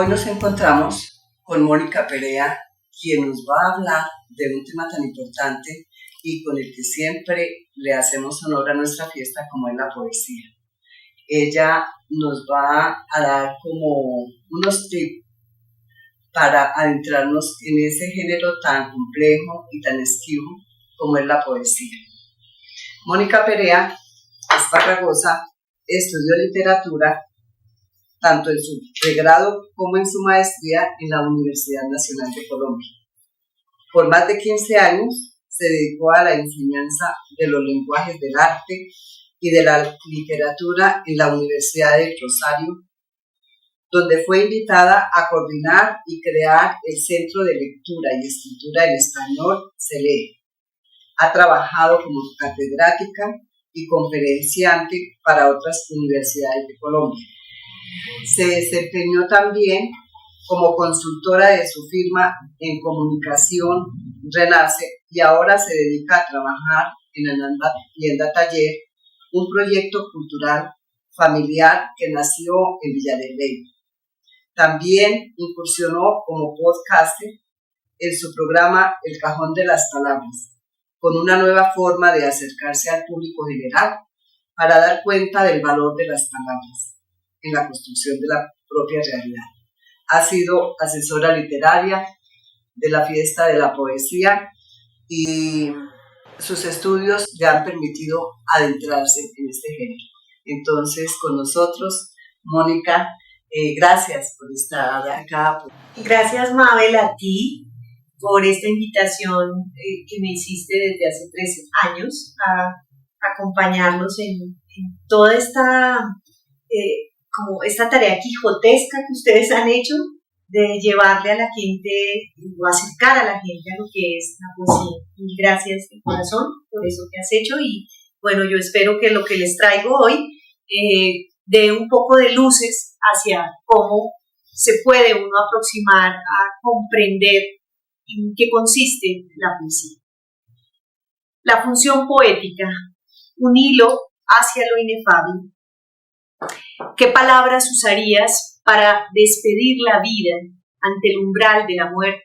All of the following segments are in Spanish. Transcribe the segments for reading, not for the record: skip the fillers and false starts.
Hoy nos encontramos con Mónica Perea, quien nos va a hablar de un tema tan importante y con el que siempre le hacemos honor a nuestra fiesta, como es la poesía. Ella nos va a dar como unos tips para adentrarnos en ese género tan complejo y tan esquivo como es la poesía. Mónica Perea es parragosa, estudió literatura tanto en su pregrado como en su maestría en la Universidad Nacional de Colombia. Por más de 15 años se dedicó a la enseñanza de los lenguajes del arte y de la literatura en la Universidad del Rosario, donde fue invitada a coordinar y crear el Centro de Lectura y Escritura en Español, CELEE. Ha trabajado como catedrática y conferenciante para otras universidades de Colombia. Se desempeñó también como consultora de su firma en comunicación Renace y ahora se dedica a trabajar en Ananda Tienda Taller, un proyecto cultural familiar que nació en Villa del Ley. También incursionó como podcaster en su programa El Cajón de las Palabras, con una nueva forma de acercarse al público general para dar cuenta del valor de las palabras en la construcción de la propia realidad. Ha sido asesora literaria de la Fiesta de la Poesía y sus estudios le han permitido adentrarse en este género. Entonces, con nosotros, Mónica, gracias por estar acá. Gracias, Mabel, a ti por esta invitación que me hiciste desde hace 13 años a acompañarnos en toda esta tarea quijotesca que ustedes han hecho de llevarle a la gente o acercar a la gente a lo que es la poesía. Y gracias de corazón por eso que has hecho, y bueno, yo espero que lo que les traigo hoy dé un poco de luces hacia cómo se puede uno aproximar a comprender en qué consiste la poesía. La función poética, un hilo hacia lo inefable. ¿Qué palabras usarías para despedir la vida ante el umbral de la muerte?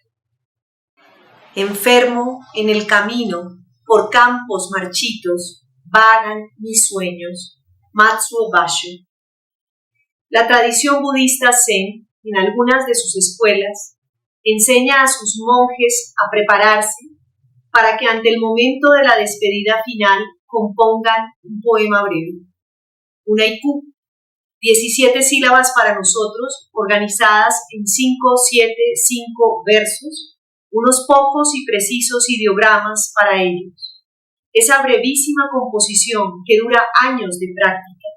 Enfermo en el camino, por campos marchitos, vagan mis sueños. Matsuo Basho. La tradición budista Zen, en algunas de sus escuelas, enseña a sus monjes a prepararse para que ante el momento de la despedida final compongan un poema breve, un haiku, 17 sílabas para nosotros, organizadas en 5, 7, 5 versos, unos pocos y precisos ideogramas para ellos. Esa brevísima composición que dura años de práctica,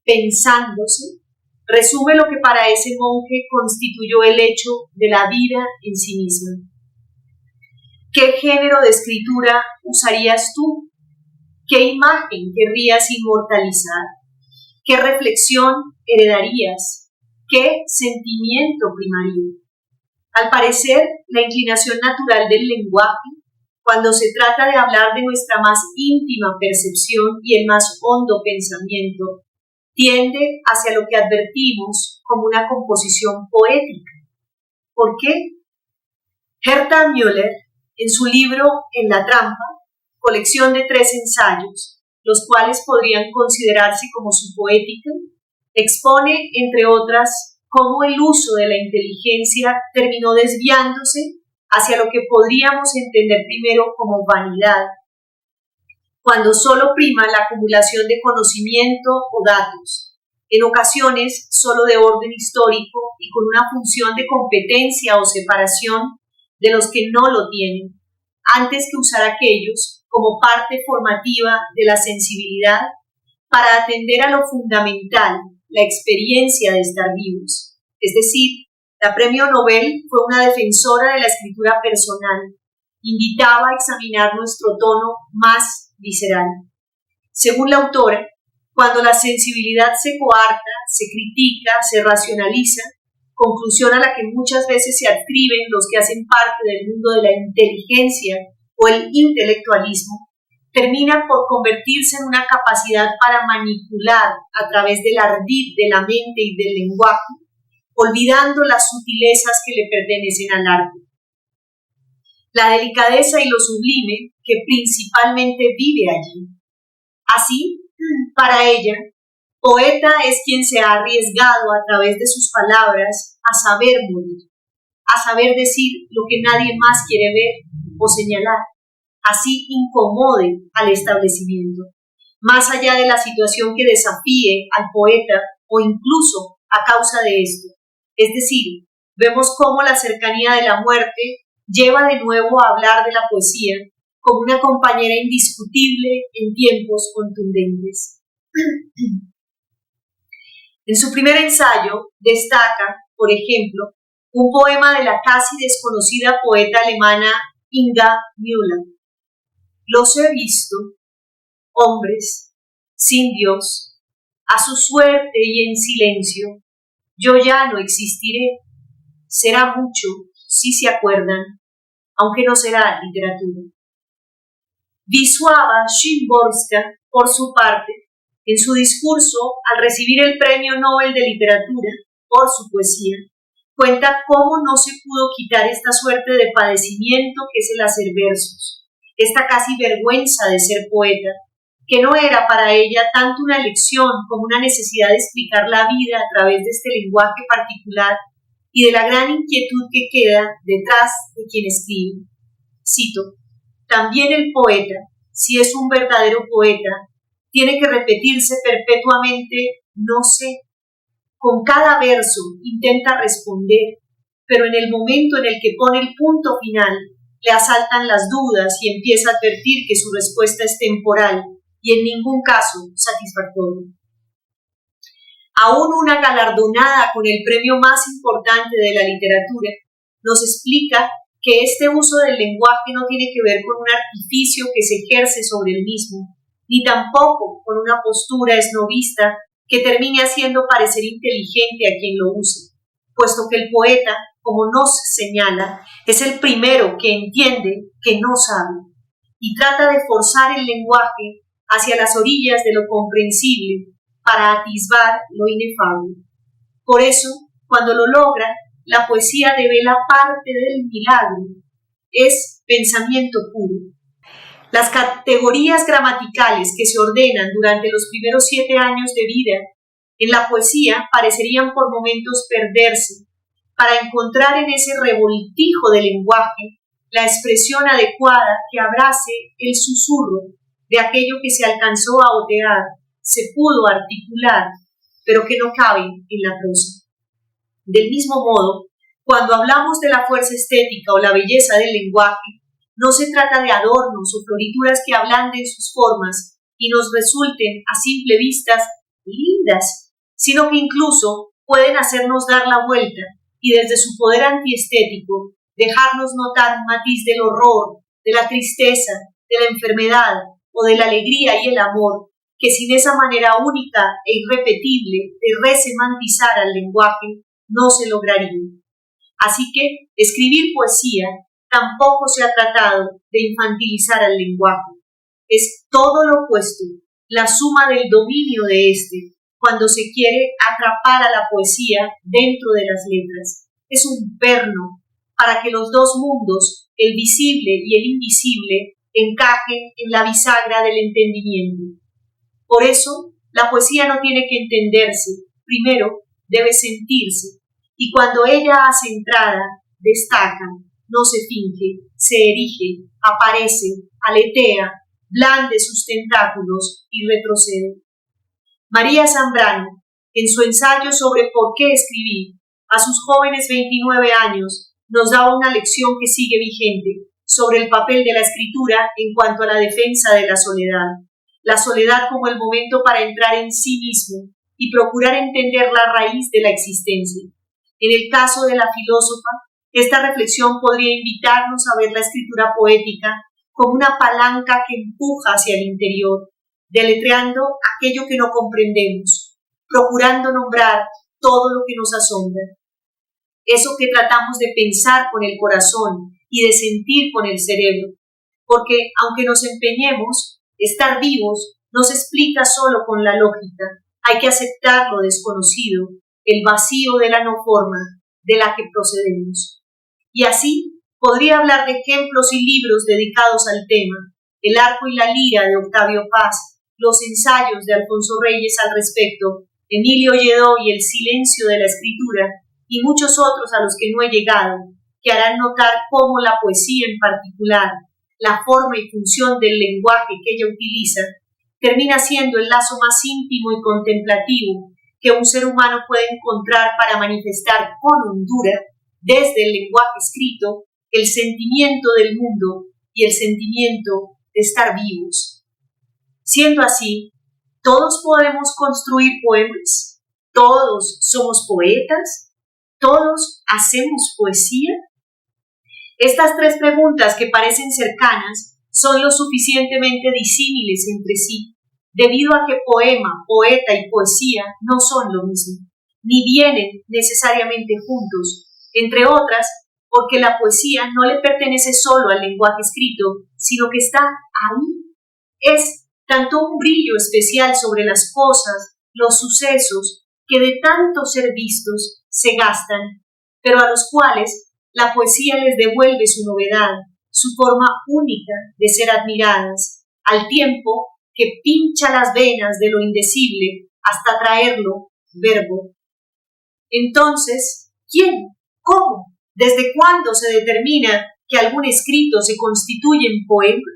pensándose, resume lo que para ese monje constituyó el hecho de la vida en sí misma. ¿Qué género de escritura usarías tú? ¿Qué imagen querrías inmortalizar? ¿Qué reflexión heredarías? ¿Qué sentimiento primaría? Al parecer, la inclinación natural del lenguaje, cuando se trata de hablar de nuestra más íntima percepción y el más hondo pensamiento, tiende hacia lo que advertimos como una composición poética. ¿Por qué? Herta Müller, en su libro En la trampa, colección de 3 ensayos, los cuales podrían considerarse como su poética, expone, entre otras, cómo el uso de la inteligencia terminó desviándose hacia lo que podríamos entender primero como vanidad, cuando solo prima la acumulación de conocimiento o datos, en ocasiones solo de orden histórico y con una función de competencia o separación de los que no lo tienen, antes que usar aquellos como parte formativa de la sensibilidad para atender a lo fundamental, la experiencia de estar vivos. Es decir, la Premio Nobel fue una defensora de la escritura personal, invitaba a examinar nuestro tono más visceral. Según la autora, cuando la sensibilidad se coarta, se critica, se racionaliza, conclusión a la que muchas veces se adscriben los que hacen parte del mundo de la inteligencia o el intelectualismo, termina por convertirse en una capacidad para manipular a través del ardid de la mente y del lenguaje olvidando las sutilezas que le pertenecen al arte. La delicadeza y lo sublime que principalmente vive allí. Así, para ella, poeta es quien se ha arriesgado a través de sus palabras a saber morir, a saber decir lo que nadie más quiere ver o señalar, así incomode al establecimiento, más allá de la situación que desafíe al poeta o incluso a causa de esto. Es decir, vemos cómo la cercanía de la muerte lleva de nuevo a hablar de la poesía como una compañera indiscutible en tiempos contundentes. En su primer ensayo destaca, por ejemplo, un poema de la casi desconocida poeta alemana Inga Müller. Los he visto, hombres, sin Dios, a su suerte y en silencio. Yo ya no existiré. Será mucho, si se acuerdan, aunque no será literatura. Wisława Szymborska, por su parte, en su discurso al recibir el Premio Nobel de Literatura por su poesía, cuenta cómo no se pudo quitar esta suerte de padecimiento que es el hacer versos, esta casi vergüenza de ser poeta, que no era para ella tanto una elección como una necesidad de explicar la vida a través de este lenguaje particular y de la gran inquietud que queda detrás de quien escribe. Cito: también el poeta, si es un verdadero poeta, tiene que repetirse perpetuamente no sé. Con cada verso intenta responder, pero en el momento en el que pone el punto final, le asaltan las dudas y empieza a advertir que su respuesta es temporal y en ningún caso satisfactoria. Aún una galardonada con el premio más importante de la literatura, nos explica que este uso del lenguaje no tiene que ver con un artificio que se ejerce sobre el mismo, ni tampoco con una postura esnovista que termine haciendo parecer inteligente a quien lo use, puesto que el poeta, como nos señala, es el primero que entiende que no sabe y trata de forzar el lenguaje hacia las orillas de lo comprensible para atisbar lo inefable. Por eso, cuando lo logra, la poesía devela parte del milagro. Es pensamiento puro. Las categorías gramaticales que se ordenan durante los primeros 7 años de vida en la poesía parecerían por momentos perderse, para encontrar en ese revoltijo del lenguaje la expresión adecuada que abrace el susurro de aquello que se alcanzó a otear, se pudo articular, pero que no cabe en la prosa. Del mismo modo, cuando hablamos de la fuerza estética o la belleza del lenguaje, no se trata de adornos o florituras que ablanden sus formas y nos resulten a simple vista lindas, sino que incluso pueden hacernos dar la vuelta y desde su poder antiestético dejarnos notar un matiz del horror, de la tristeza, de la enfermedad o de la alegría y el amor, que sin esa manera única e irrepetible de resemantizar al lenguaje no se lograría. Así que escribir poesía tampoco se ha tratado de infantilizar al lenguaje. Es todo lo opuesto, la suma del dominio de éste, cuando se quiere atrapar a la poesía dentro de las letras. Es un perno para que los dos mundos, el visible y el invisible, encajen en la bisagra del entendimiento. Por eso, la poesía no tiene que entenderse, primero debe sentirse, y cuando ella hace entrada, destaca, no se finge, se erige, aparece, aletea, blande sus tentáculos y retrocede. María Zambrano, en su ensayo sobre por qué escribir, a sus jóvenes 29 años, nos da una lección que sigue vigente sobre el papel de la escritura en cuanto a la defensa de la soledad como el momento para entrar en sí mismo y procurar entender la raíz de la existencia. En el caso de la filósofa, esta reflexión podría invitarnos a ver la escritura poética como una palanca que empuja hacia el interior, deletreando aquello que no comprendemos, procurando nombrar todo lo que nos asombra. Eso que tratamos de pensar con el corazón y de sentir con el cerebro, porque aunque nos empeñemos, estar vivos no se explica solo con la lógica, hay que aceptar lo desconocido, el vacío de la no forma de la que procedemos. Y así podría hablar de ejemplos y libros dedicados al tema, El arco y la lira de Octavio Paz, los ensayos de Alfonso Reyes al respecto, Emilio Lledó y El silencio de la escritura, y muchos otros a los que no he llegado, que harán notar cómo la poesía en particular, la forma y función del lenguaje que ella utiliza, termina siendo el lazo más íntimo y contemplativo que un ser humano puede encontrar para manifestar con hondura, desde el lenguaje escrito, el sentimiento del mundo y el sentimiento de estar vivos. Siendo así, ¿todos podemos construir poemas? ¿Todos somos poetas? ¿Todos hacemos poesía? Estas tres preguntas, que parecen cercanas, son lo suficientemente disímiles entre sí, debido a que poema, poeta y poesía no son lo mismo, ni vienen necesariamente juntos, entre otras, porque la poesía no le pertenece solo al lenguaje escrito, sino que está ahí. Es tanto un brillo especial sobre las cosas, los sucesos, que de tanto ser vistos se gastan, pero a los cuales la poesía les devuelve su novedad, su forma única de ser admiradas, al tiempo que pincha las venas de lo indecible hasta traerlo verbo. Entonces, ¿quién? ¿Cómo? ¿Desde cuándo se determina que algún escrito se constituye en poema?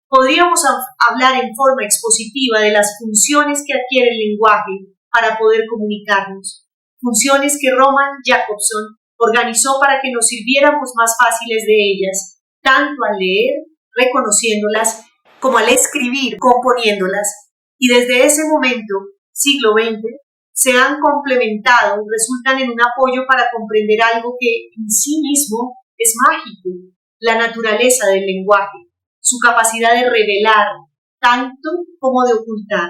Podríamos hablar en forma expositiva de las funciones que adquiere el lenguaje para poder comunicarnos, funciones que Roman Jakobson organizó para que nos sirviéramos más fáciles de ellas, tanto al leer, reconociéndolas, como al escribir, componiéndolas, y desde ese momento, siglo XX, se han complementado y resultan en un apoyo para comprender algo que en sí mismo es mágico, la naturaleza del lenguaje, su capacidad de revelar, tanto como de ocultar.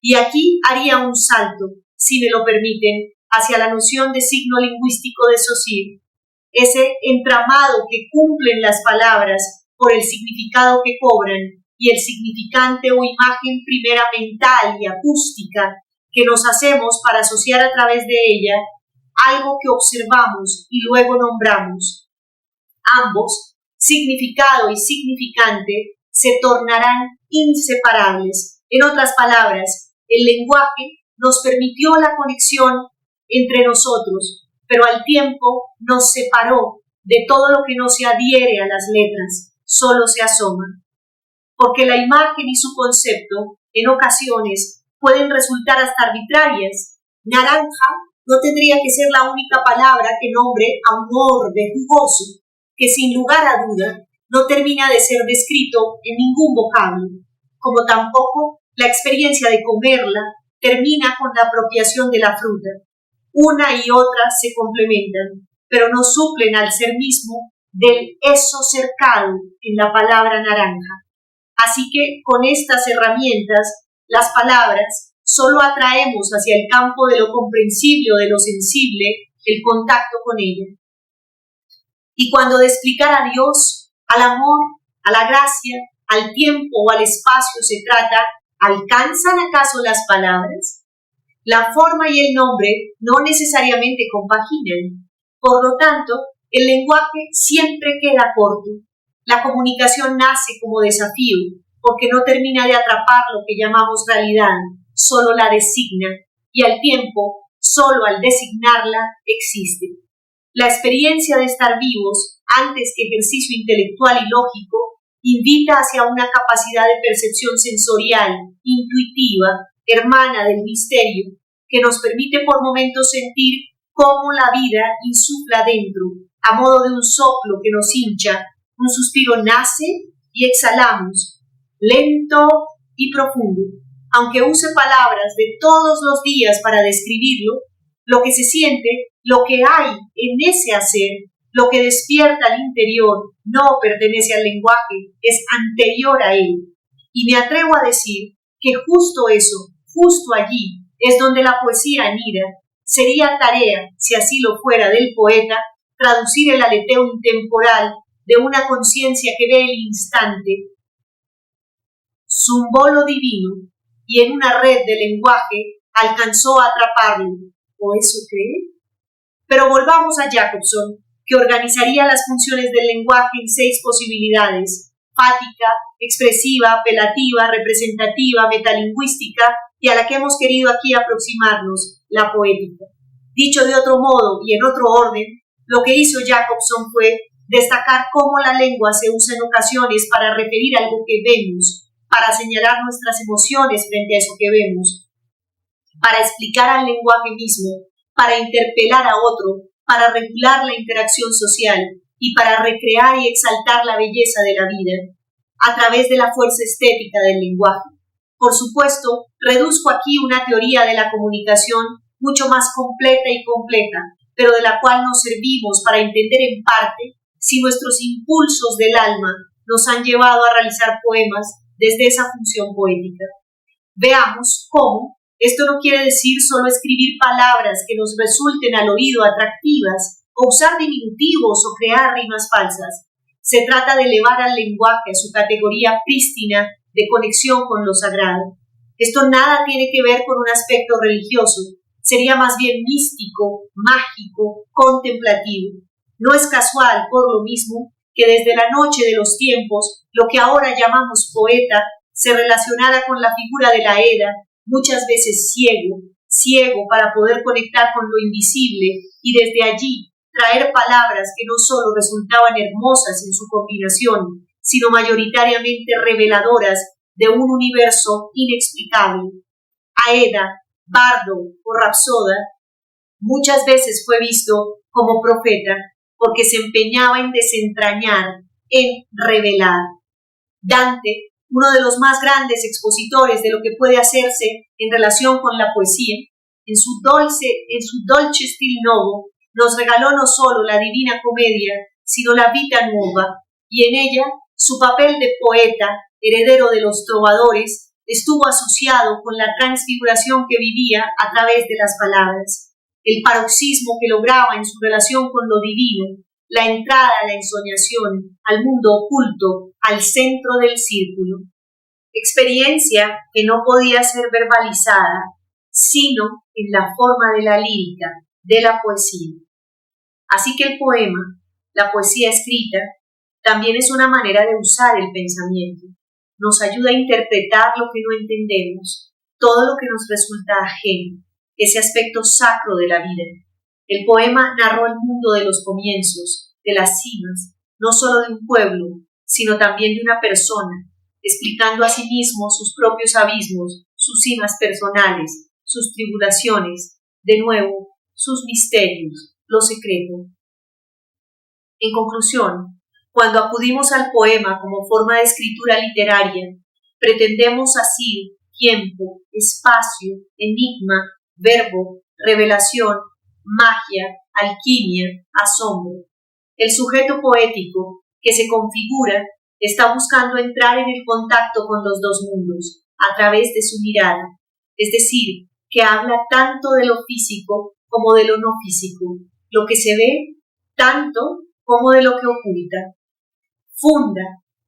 Y aquí haría un salto, si me lo permiten, hacia la noción de signo lingüístico de Saussure, ese entramado que cumplen las palabras por el significado que cobran y el significante o imagen primera mental y acústica que nos hacemos para asociar a través de ella algo que observamos y luego nombramos. Ambos, significado y significante, se tornarán inseparables. En otras palabras, el lenguaje nos permitió la conexión entre nosotros, pero al tiempo nos separó de todo lo que no se adhiere a las letras, solo se asoma. Porque la imagen y su concepto, en ocasiones, pueden resultar hasta arbitrarias. Naranja no tendría que ser la única palabra que nombre a un orbe jugoso, que sin lugar a duda no termina de ser descrito en ningún vocablo, como tampoco la experiencia de comerla termina con la apropiación de la fruta. Una y otra se complementan, pero no suplen al ser mismo del eso cercado en la palabra naranja. Así que con estas herramientas, las palabras, solo atraemos hacia el campo de lo comprensible o de lo sensible el contacto con ella. Y cuando de explicar a Dios, al amor, a la gracia, al tiempo o al espacio se trata, ¿alcanzan acaso las palabras? La forma y el nombre no necesariamente compaginan. Por lo tanto, el lenguaje siempre queda corto. La comunicación nace como desafío, porque no termina de atrapar lo que llamamos realidad, solo la designa, y al tiempo, solo al designarla, existe. La experiencia de estar vivos, antes que ejercicio intelectual y lógico, invita hacia una capacidad de percepción sensorial, intuitiva, hermana del misterio, que nos permite por momentos sentir cómo la vida insufla dentro, a modo de un soplo que nos hincha. Un suspiro nace y exhalamos, lento y profundo. Aunque use palabras de todos los días para describirlo, lo que se siente, lo que hay en ese hacer, lo que despierta al interior, no pertenece al lenguaje, es anterior a él. Y me atrevo a decir que justo eso, justo allí, es donde la poesía anida. Sería tarea, si así lo fuera, del poeta, traducir el aleteo intemporal de una conciencia que ve el instante, zumbó lo divino y en una red de lenguaje alcanzó a atraparlo, ¿o eso cree? Pero volvamos a Jacobson, que organizaría las funciones del lenguaje en 6 posibilidades: fática, expresiva, apelativa, representativa, metalingüística, y a la que hemos querido aquí aproximarnos, la poética. Dicho de otro modo y en otro orden, lo que hizo Jacobson fue destacar cómo la lengua se usa en ocasiones para referir algo que vemos, para señalar nuestras emociones frente a eso que vemos, para explicar al lenguaje mismo, para interpelar a otro, para regular la interacción social y para recrear y exaltar la belleza de la vida a través de la fuerza estética del lenguaje. Por supuesto, reduzco aquí una teoría de la comunicación mucho más completa y compleja, pero de la cual nos servimos para entender en parte si nuestros impulsos del alma nos han llevado a realizar poemas desde esa función poética. Veamos cómo esto no quiere decir solo escribir palabras que nos resulten al oído atractivas o usar diminutivos o crear rimas falsas. Se trata de elevar al lenguaje a su categoría prístina de conexión con lo sagrado. Esto nada tiene que ver con un aspecto religioso, sería más bien místico, mágico, contemplativo. No es casual, por lo mismo, que desde la noche de los tiempos, lo que ahora llamamos poeta, se relacionara con la figura de la era, muchas veces ciego para poder conectar con lo invisible y desde allí traer palabras que no solo resultaban hermosas en su combinación, sino mayoritariamente reveladoras de un universo inexplicable. Aeda, bardo o rapsoda, muchas veces fue visto como profeta porque se empeñaba en desentrañar, en revelar. Dante, uno de los más grandes expositores de lo que puede hacerse en relación con la poesía, en su Dolce Stil Novo, nos regaló no solo la Divina Comedia, sino la Vita Nuova, y en ella su papel de poeta, heredero de los trovadores, estuvo asociado con la transfiguración que vivía a través de las palabras, el paroxismo que lograba en su relación con lo divino, la entrada a la ensoñación, al mundo oculto, al centro del círculo. Experiencia que no podía ser verbalizada, sino en la forma de la lírica, de la poesía. Así que el poema, la poesía escrita, también es una manera de usar el pensamiento. Nos ayuda a interpretar lo que no entendemos, todo lo que nos resulta ajeno, ese aspecto sacro de la vida. El poema narró el mundo de los comienzos, de las cimas, no solo de un pueblo, sino también de una persona, explicando a sí mismo sus propios abismos, sus cimas personales, sus tribulaciones, de nuevo, sus misterios, lo secreto. En conclusión, cuando acudimos al poema como forma de escritura literaria, pretendemos asir tiempo, espacio, enigma, verbo, revelación, magia, alquimia, asombro. El sujeto poético que se configura está buscando entrar en el contacto con los dos mundos a través de su mirada, es decir, que habla tanto de lo físico como de lo no físico, lo que se ve tanto como de lo que oculta. Funda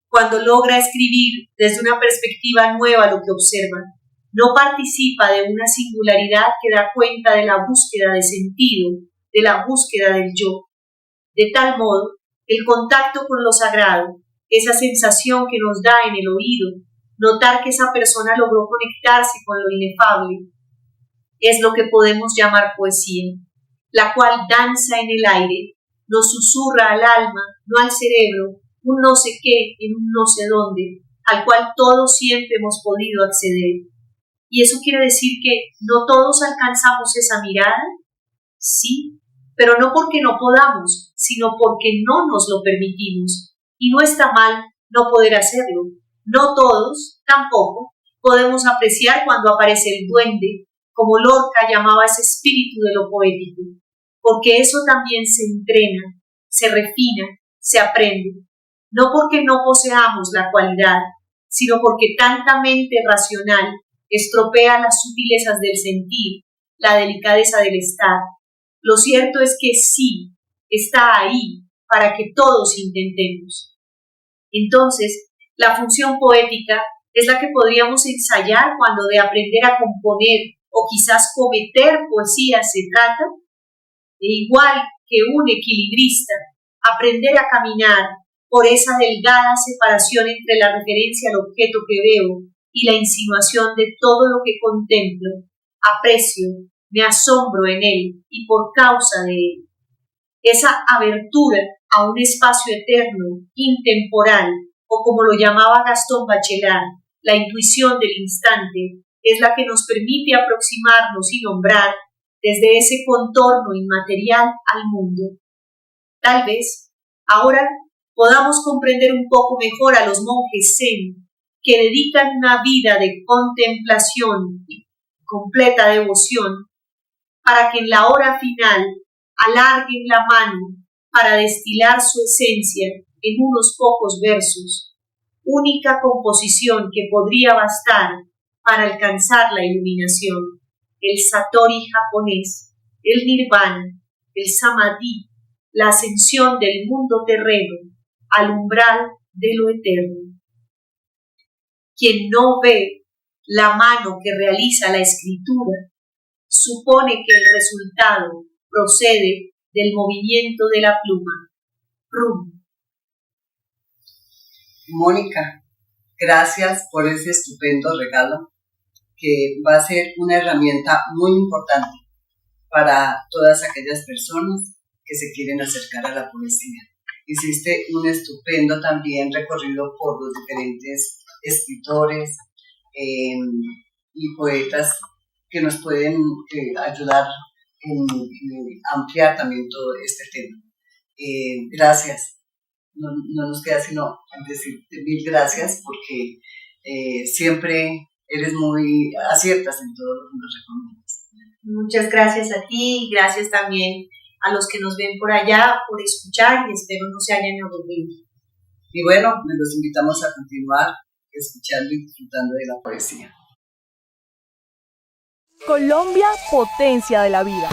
cuando logra escribir desde una perspectiva nueva lo que observa. No participa de una singularidad que da cuenta de la búsqueda de sentido, de la búsqueda del yo. De tal modo, el contacto con lo sagrado, esa sensación que nos da en el oído, notar que esa persona logró conectarse con lo inefable, es lo que podemos llamar poesía, la cual danza en el aire, nos susurra al alma, no al cerebro, un no sé qué en un no sé dónde, al cual todos siempre hemos podido acceder. ¿Y eso quiere decir que no todos alcanzamos esa mirada? Sí, pero no porque no podamos, sino porque no nos lo permitimos. Y no está mal no poder hacerlo. No todos, tampoco, podemos apreciar cuando aparece el duende, como Lorca llamaba ese espíritu de lo poético, porque eso también se entrena, se refina, se aprende. No porque no poseamos la cualidad, sino porque tanta mente racional estropea las sutilezas del sentir, la delicadeza del estar. Lo cierto es que sí, está ahí para que todos intentemos. Entonces, la función poética es la que podríamos ensayar cuando de aprender a componer o quizás cometer poesía se trata, e igual que un equilibrista, aprender a caminar por esa delgada separación entre la referencia al objeto que veo y la insinuación de todo lo que contemplo, aprecio, me asombro en él y por causa de él. Esa abertura a un espacio eterno, intemporal, o como lo llamaba Gastón Bachelard, la intuición del instante, es la que nos permite aproximarnos y nombrar desde ese contorno inmaterial al mundo. Tal vez ahora podamos comprender un poco mejor a los monjes zen que dedican una vida de contemplación y completa devoción para que en la hora final alarguen la mano para destilar su esencia en unos pocos versos, única composición que podría bastar para alcanzar la iluminación, el satori japonés, el nirvana, el samadhi, la ascensión del mundo terreno al umbral de lo eterno. Quien no ve la mano que realiza la escritura, supone que el resultado procede del movimiento de la pluma. Rum. Mónica, gracias por ese estupendo regalo que va a ser una herramienta muy importante para todas aquellas personas que se quieren acercar a la poesía. Hiciste un estupendo también recorrido por los diferentes escritores y poetas que nos pueden ayudar en ampliar también todo este tema. Gracias. No nos queda sino decirte mil gracias porque siempre eres muy aciertas en todo lo que nos recomiendas. Muchas gracias a ti y gracias también a los que nos ven por allá por escuchar y espero no se hayan aburrido. Y bueno, los invitamos a continuar escuchando y disfrutando de la poesía. Colombia, potencia de la vida.